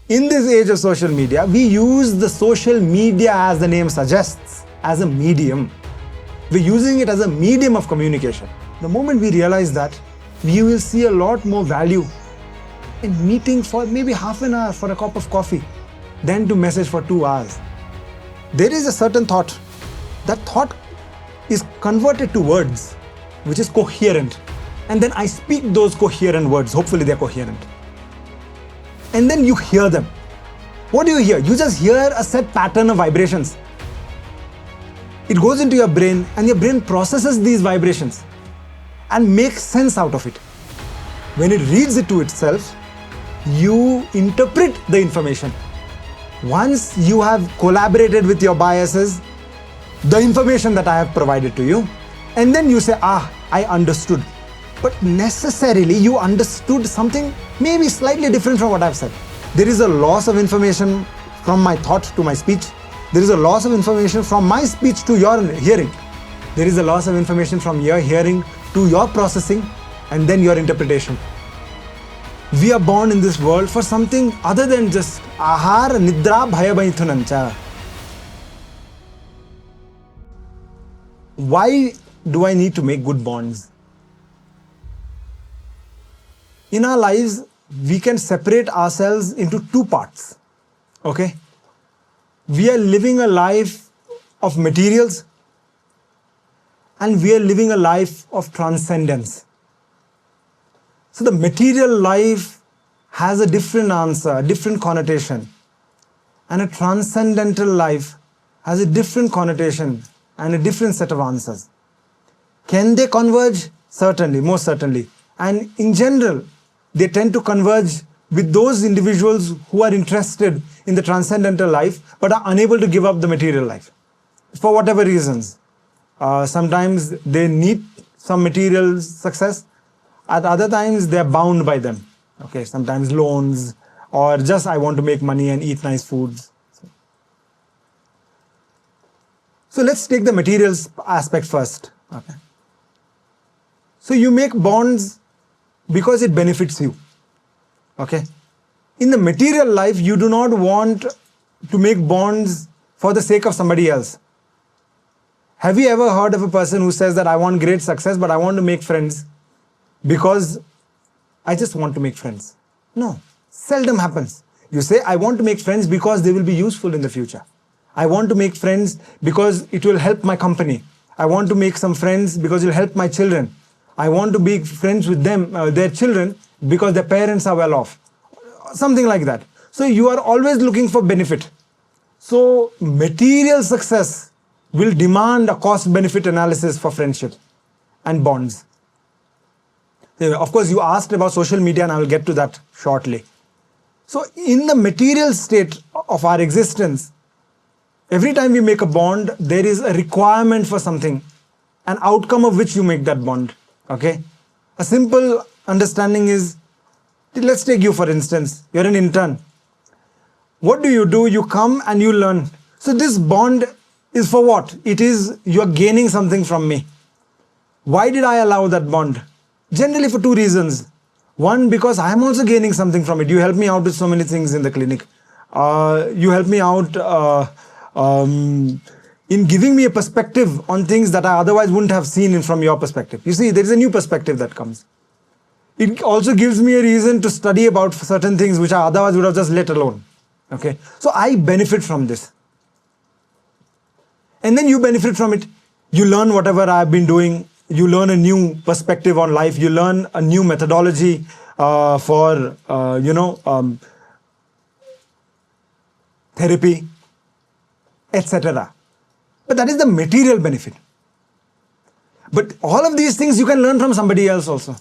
In this age of social media, we use the social media, as the name suggests, as a medium. We're using it as a medium of communication. The moment we realize that, we will see a lot more value in meeting for maybe half an hour for a cup of coffee than to message for 2 hours. There is a certain thought. That thought is converted to words, which is coherent. And then I speak those coherent words. Hopefully they're coherent. And then you hear them. What do you hear? You just hear a set pattern of vibrations. It goes into your brain and your brain processes these vibrations and makes sense out of it. When it reads it to itself, you interpret the information. Once you have collaborated with your biases, the information that I have provided to you, and then you say, I understood. But necessarily you understood something maybe slightly different from what I've said. There is a loss of information from my thought to my speech. There is a loss of information from my speech to your hearing. There is a loss of information from your hearing to your processing and then your interpretation. We are born in this world for something other than just ahar, nidra, bhaya, baithunancha. Why do I need to make good bonds? In our lives, we can separate ourselves into two parts. Okay? We are living a life of materials and we are living a life of transcendence. So the material life has a different answer, a different connotation. And a transcendental life has a different connotation and a different set of answers. Can they converge? Certainly, most certainly. And in general, they tend to converge with those individuals who are interested in the transcendental life but are unable to give up the material life for whatever reasons. Sometimes they need some material success. At other times, they're bound by them. Okay, sometimes loans or just I want to make money and eat nice foods. So let's take the material aspect first. Okay. So you make bonds because it benefits you. Okay. In the material life, you do not want to make bonds for the sake of somebody else. Have you ever heard of a person who says that I want great success, but I want to make friends because I just want to make friends? No, seldom happens. You say, I want to make friends because they will be useful in the future. I want to make friends because it will help my company. I want to make some friends because it will help my children. I want to be friends with them, their children, because their parents are well off. Something like that. So you are always looking for benefit. So material success will demand a cost-benefit analysis for friendship and bonds. Of course, you asked about social media and I will get to that shortly. So in the material state of our existence, every time we make a bond, there is a requirement for something, an outcome of which you make that bond. Okay? A simple understanding is, let's take you for instance, you're an intern. What do? You come and you learn. So this bond is for what? It is you're gaining something from me. Why did I allow that bond? Generally for two reasons. One, because I'm also gaining something from it. You help me out with so many things in the clinic. You help me out in giving me a perspective on things that I otherwise wouldn't have seen from your perspective. You see, there is a new perspective that comes. It also gives me a reason to study about certain things which I otherwise would have just let alone. Okay, so I benefit from this. And then you benefit from it. You learn whatever I've been doing. You learn a new perspective on life. You learn a new methodology for, therapy, etc. But that is the material benefit. But all of these things you can learn from somebody else also.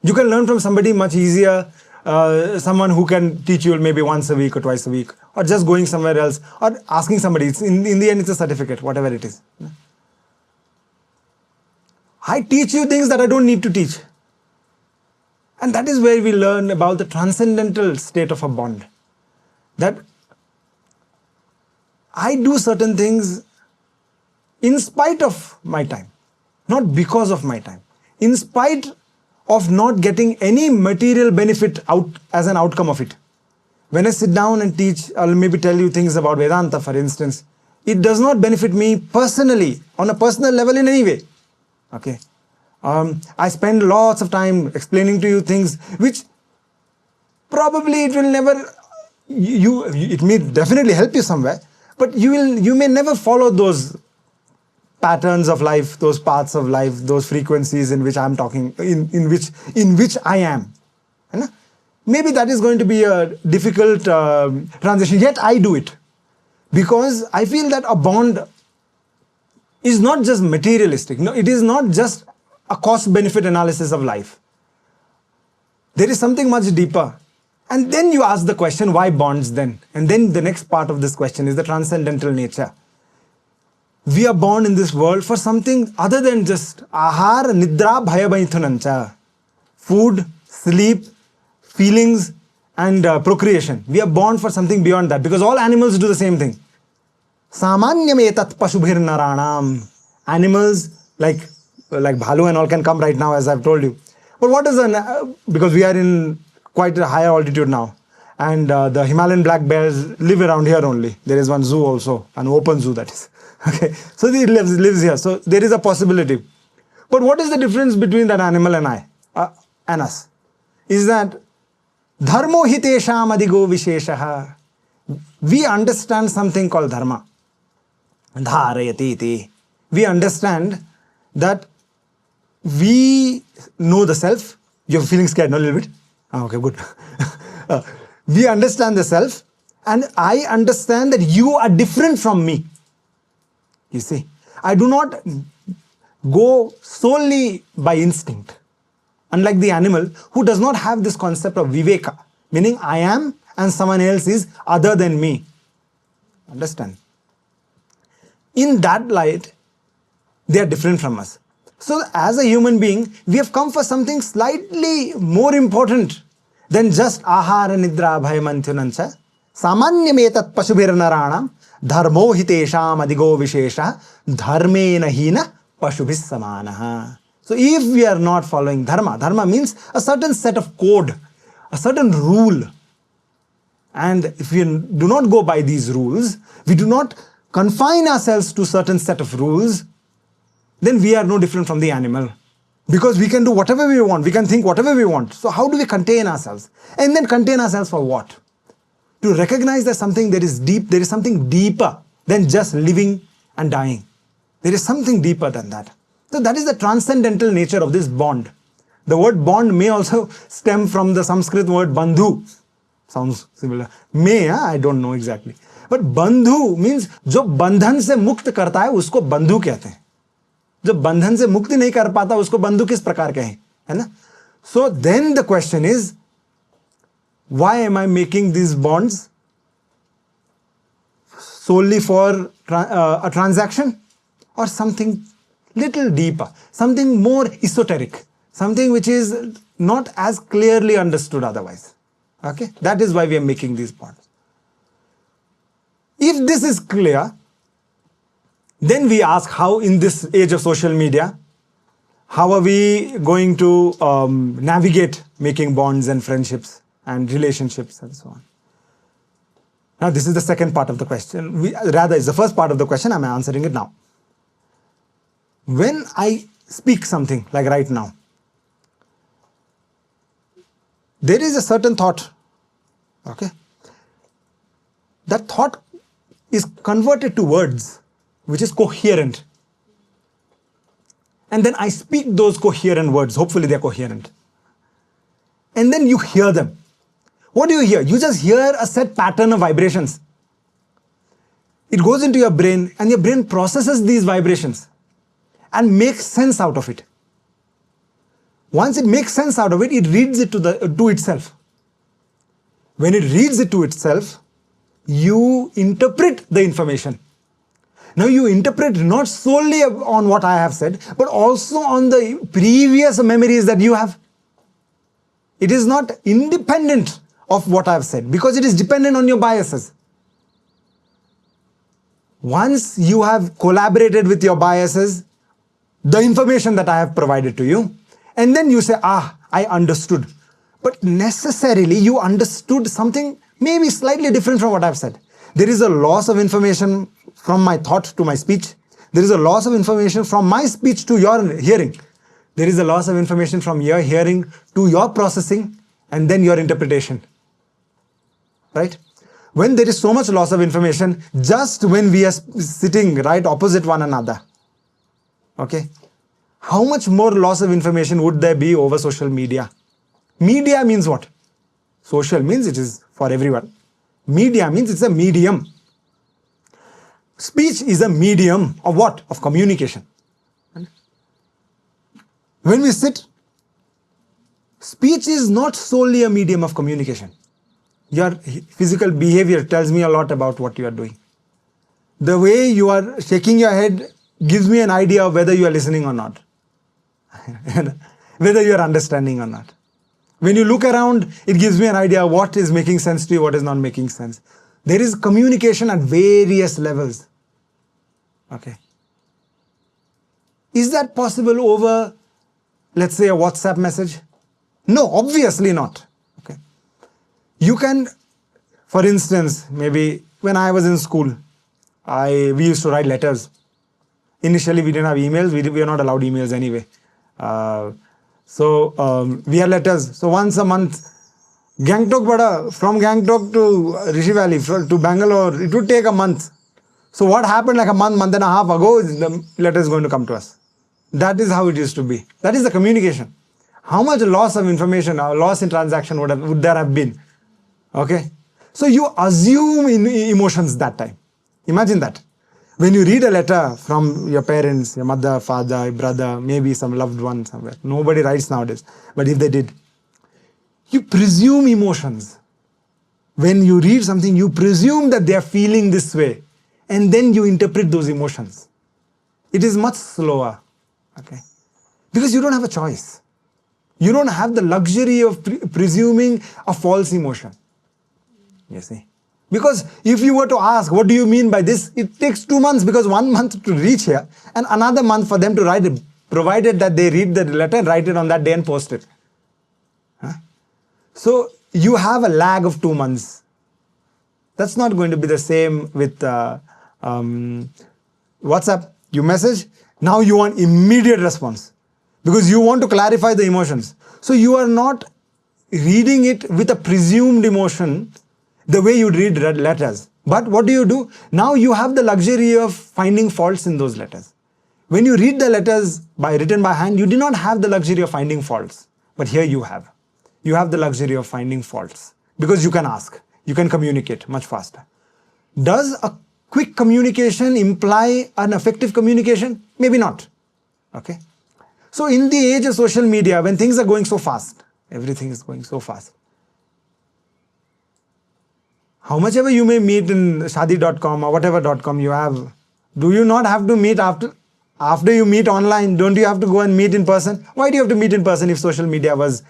You can learn from somebody much easier, someone who can teach you maybe once a week or twice a week, or just going somewhere else, or asking somebody. In the end, it's a certificate, whatever it is. I teach you things that I don't need to teach. And that is where we learn about the transcendental state of a bond. That I do certain things in spite of my time, not because of my time. In spite of not getting any material benefit out as an outcome of it. When I sit down and teach, I'll maybe tell you things about Vedanta, for instance, it does not benefit me personally, on a personal level in any way. Okay. I spend lots of time explaining to you things which probably it will never, it may definitely help you somewhere, but you may never follow those patterns of life, those paths of life, those frequencies in which I'm talking, in which I am. Maybe that is going to be a difficult transition, yet I do it. Because I feel that a bond is not just materialistic. No, it is not just a cost-benefit analysis of life. There is something much deeper. And then you ask the question, why bonds then? And then the next part of this question is the transcendental nature. We are born in this world for something other than just ahar, nidra, bhaya, baithunancha. Food, sleep, feelings, and procreation. We are born for something beyond that, because all animals do the same thing. Samanyam etat pashubhir naranam. Animals like bhalu and all can come right now, as I've told you. But what is because we are in quite a higher altitude now, and the Himalayan black bears live around here only. There is one zoo also, an open zoo, that is. Okay, so it lives here. So there is a possibility. But what is the difference between that animal and and us? Is that dharmo hitesham adigo visheshaha. We understand something called dharma. Dharayati iti. We understand that we know the self. You're feeling scared, no, a little bit? Okay, good. We understand the self, and I understand that you are different from me. You see, I do not go solely by instinct. Unlike the animal who does not have this concept of viveka, meaning I am and someone else is other than me. Understand? In that light, they are different from us. So as a human being, we have come for something slightly more important than just ahara nidra bhayamanthunancha. Samanyametat pashubhir naranam dharmo hitesham adigo vishesha dharmena hina pashubhis samanaha. So if we are not following dharma, dharma means a certain set of code, a certain rule. And if we do not go by these rules, we do not confine ourselves to certain set of rules, then we are no different from the animal. Because we can do whatever we want, we can think whatever we want. So how do we contain ourselves? And then contain ourselves for what? To recognize that something that is deep, there is something deeper than just living and dying. There is something deeper than that. So that is the transcendental nature of this bond. The word bond may also stem from the Sanskrit word bandhu. Sounds similar. May, I don't know exactly. But bandhu means जो बंधन से मुक्त करता है उसको बंधु कहते हैं. जो बंधन से मुक्ति नहीं कर पाता उसको बंधु किस प्रकार कहें, है ना? So then the question is, why am I making these bonds solely for a transaction, or something little deeper, something more esoteric, something which is not as clearly understood otherwise? Okay, that is why we are making these bonds. If this is clear, then we ask, how in this age of social media, how are we going to navigate making bonds and friendships and relationships and so on? Now this is the second part of the question. Rather, it's the first part of the question. I'm answering it now. When I speak something like right now, there is a certain thought, okay? That thought is converted to words, which is coherent. And then I speak those coherent words. Hopefully they're coherent. And then you hear them. What do you hear? You just hear a set pattern of vibrations. It goes into your brain, and your brain processes these vibrations and makes sense out of it. Once it makes sense out of it, it reads it to itself. When it reads it to itself, you interpret the information. Now you interpret not solely on what I have said, but also on the previous memories that you have. It is not independent of what I have said, because it is dependent on your biases. Once you have collaborated with your biases, the information that I have provided to you, and then you say, I understood. But necessarily you understood something may be slightly different from what I've said. There is a loss of information from my thought to my speech. There is a loss of information from my speech to your hearing. There is a loss of information from your hearing to your processing and then your interpretation. Right? When there is so much loss of information, just when we are sitting right opposite one another, okay, how much more loss of information would there be over social media? Media means what? Social means it is for everyone. Media means it's a medium. Speech is a medium of what? Of communication. When we sit, speech is not solely a medium of communication. Your physical behavior tells me a lot about what you are doing. The way you are shaking your head gives me an idea of whether you are listening or not. Whether you are understanding or not. When you look around, it gives me an idea of what is making sense to you, what is not making sense. There is communication at various levels. Okay. Is that possible over, let's say, a WhatsApp message? No, obviously not. Okay. You can, for instance, maybe when I was in school, we used to write letters. Initially, we didn't have emails. We were not allowed emails anyway. So we had letters. So once a month, from Gangtok to Rishi Valley, to Bangalore, it would take a month. So what happened like a month and a half ago, the letter is going to come to us. That is how it used to be. That is the communication. How much loss of information, loss in transaction would there have been? Okay. So you assume in emotions that time. Imagine that. When you read a letter from your parents, your mother, father, brother, maybe some loved one somewhere. Nobody writes nowadays. But if they did, you presume emotions. When you read something, you presume that they are feeling this way. And then you interpret those emotions. It is much slower. Okay. Because you don't have a choice. You don't have the luxury of presuming a false emotion. You see. Because if you were to ask, what do you mean by this? It takes 2 months because 1 month to reach here and another month for them to write it, provided that they read the letter and write it on that day and post it. Huh? So you have a lag of 2 months. That's not going to be the same with WhatsApp. You message, now you want immediate response because you want to clarify the emotions. So you are not reading it with a presumed emotion the way you read letters. But what do? Now you have the luxury of finding faults in those letters. When you read the letters written by hand, you do not have the luxury of finding faults. But here you have. You have the luxury of finding faults because you can ask. You can communicate much faster. Does a quick communication imply an effective communication? Maybe not. Okay. So in the age of social media, when things are going so fast, everything is going so fast. How much ever you may meet in shadi.com or whatever.com you have, do you not have to meet after you meet online? Don't you have to go and meet in person? Why do you have to meet in person if social media was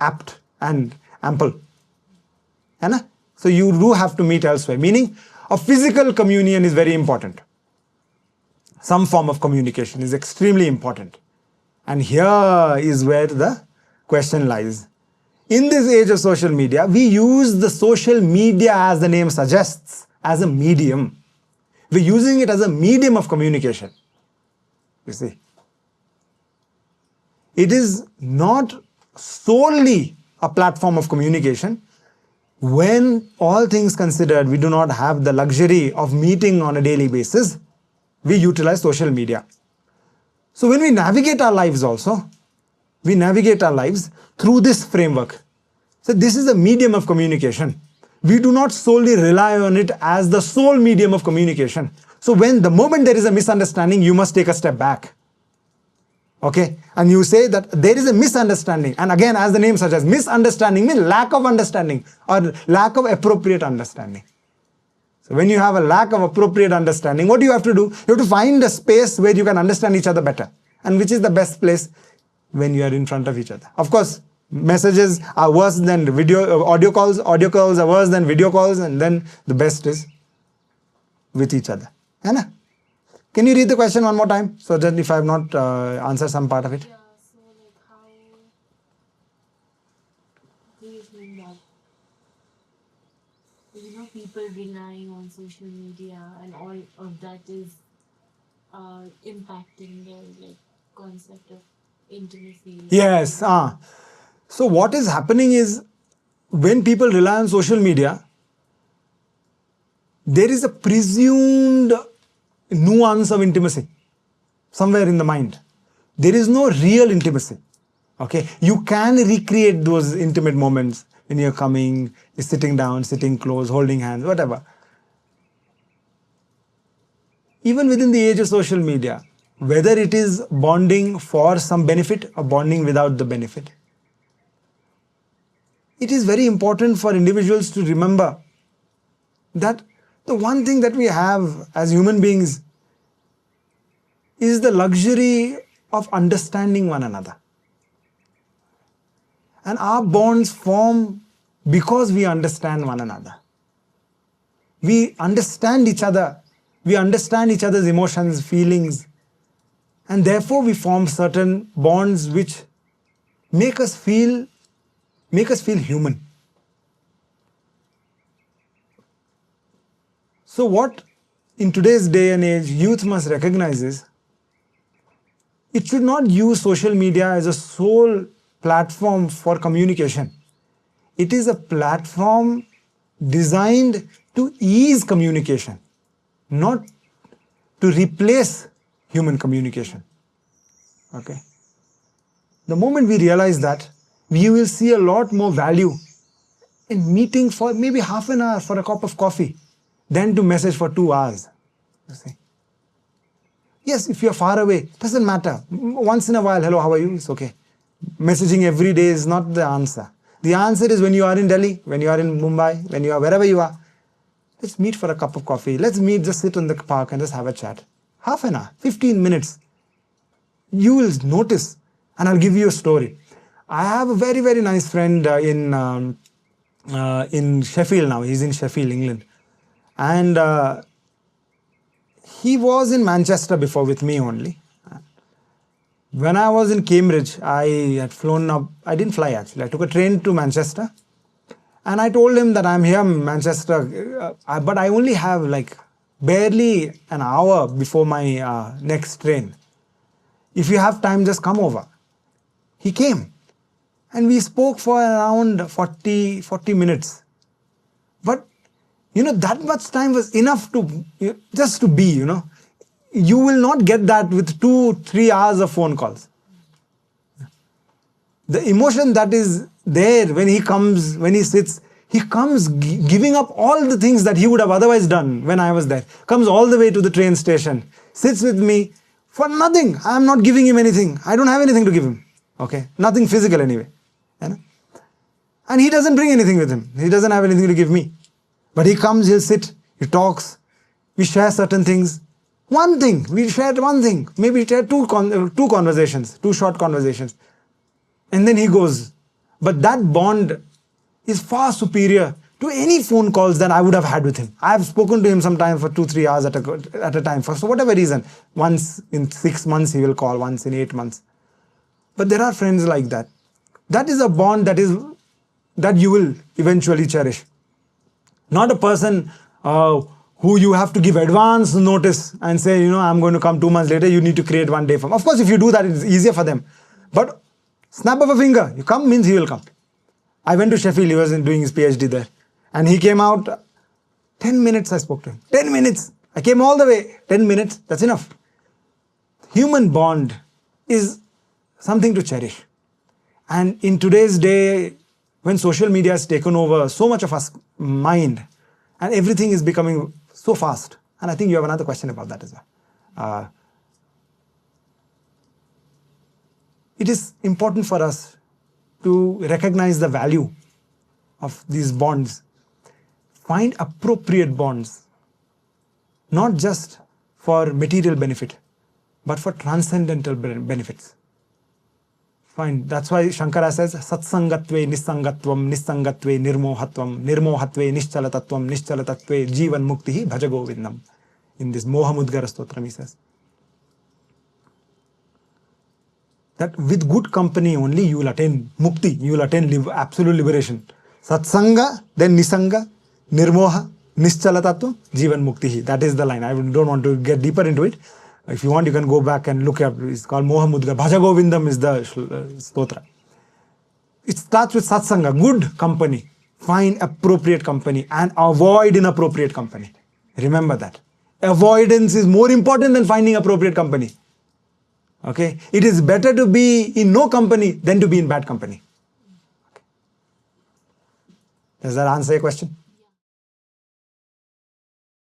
apt and ample? So you do have to meet elsewhere, meaning a physical communion is very important. Some form of communication is extremely important. And here is where the question lies. In this age of social media, we use the social media, as the name suggests, as a medium. We're using it as a medium of communication. You see. It is not solely a platform of communication. When all things considered, we do not have the luxury of meeting on a daily basis, we utilize social media. So when we navigate our lives also, we navigate our lives through this framework. So this is a medium of communication. We do not solely rely on it as the sole medium of communication. So the moment there is a misunderstanding, you must take a step back. Okay? And you say that there is a misunderstanding. And again, as the name suggests, misunderstanding means lack of understanding or lack of appropriate understanding. So when you have a lack of appropriate understanding, what do you have to do? You have to find a space where you can understand each other better. And which is the best place? When you are in front of each other. Of course, messages are worse than audio calls. Audio calls are worse than video calls. And then the best is with each other. Anna? Can you read the question one more time? So that if I have not answered some part of it. Yeah, so like how do you think that people relying on social media and all of that is impacting their like concept of intimacy Yes. and So what is happening is when people rely on social media, there is a presumed nuance of intimacy somewhere in the mind. There is no real intimacy. Okay, you can recreate those intimate moments when you're coming, sitting down, sitting close, holding hands, whatever. Even within the age of social media, whether it is bonding for some benefit or bonding without the benefit, it is very important for individuals to remember that the one thing that we have as human beings is the luxury of understanding one another. And our bonds form because we understand one another. We understand each other. We understand each other's emotions, feelings, and therefore we form certain bonds which make us feel human. So what in today's day and age youth must recognize is it should not use social media as a sole platform for communication. It is a platform designed to ease communication, not to replace human communication. Okay. The moment we realize that, we will see a lot more value in meeting for maybe half an hour for a cup of coffee than to message for 2 hours. You see. Yes, if you're far away, doesn't matter. Once in a while, hello, how are you? It's okay. Messaging every day is not the answer. The answer is when you are in Delhi, when you are in Mumbai, when you are wherever you are, let's meet for a cup of coffee. Let's meet, just sit on the park and just have a chat. Half an hour, 15 minutes. You will notice, and I'll give you a story. I have a very, very nice friend in Sheffield now. He's in Sheffield, England. And he was in Manchester before with me only. When I was in Cambridge, I had flown up. I didn't fly actually. I took a train to Manchester. And I told him that I'm here in Manchester, but I only have like barely an hour before my next train. If you have time, just come over. He came. And we spoke for around 40 minutes. But, that much time was enough to just to be, You will not get that with 2-3 hours of phone calls. The emotion that is there when he comes, when he sits, he comes giving up all the things that he would have otherwise done when I was there. Comes all the way to the train station, sits with me for nothing. I am not giving him anything. I don't have anything to give him. Okay, nothing physical anyway. And he doesn't bring anything with him. He doesn't have anything to give me. But he comes, he'll sit, he talks, we share certain things. One thing, we shared one thing. Maybe we shared two conversations, 2 short conversations. And then he goes. But that bond is far superior to any phone calls that I would have had with him. I have spoken to him sometimes for 2-3 hours at a time for whatever reason. Once in 6 months he will call, once in 8 months. But there are friends like that. That is a bond that you will eventually cherish. Not a person who you have to give advance notice and say, I'm going to come 2 months later, you need to create one day for him. Of course, if you do that, it's easier for them. But snap of a finger, you come means he will come. I went to Sheffield, he was doing his PhD there. And he came out, 10 minutes I spoke to him. 10 minutes. I came all the way. 10 minutes, that's enough. Human bond is something to cherish. And in today's day, when social media has taken over so much of our mind and everything is becoming so fast, and I think you have another question about that as well. It is important for us to recognize the value of these bonds. Find appropriate bonds, not just for material benefit, but for transcendental benefits. Fine. That's why Shankara says, Satsangatve Nisangatvam, Nisangatve Nirmohatvam, Nirmohatve Nischalatatvam, Nischalatatve Jivan Muktihi Bhajagovindam. In this Mohamudgara Stotram, he says that with good company only you will attain mukti, you will attain absolute liberation. Satsanga, then Nisanga, Nirmoha, Nischalatattva, Jivan Muktihi. That is the line. I don't want to get deeper into it. If you want, you can go back and look up. It's called Moha Mudga. Bhaja Govindam is the stotra. It starts with satsanga, good company. Find appropriate company and avoid inappropriate company. Remember that. Avoidance is more important than finding appropriate company. Okay? It is better to be in no company than to be in bad company. Okay. Does that answer your question?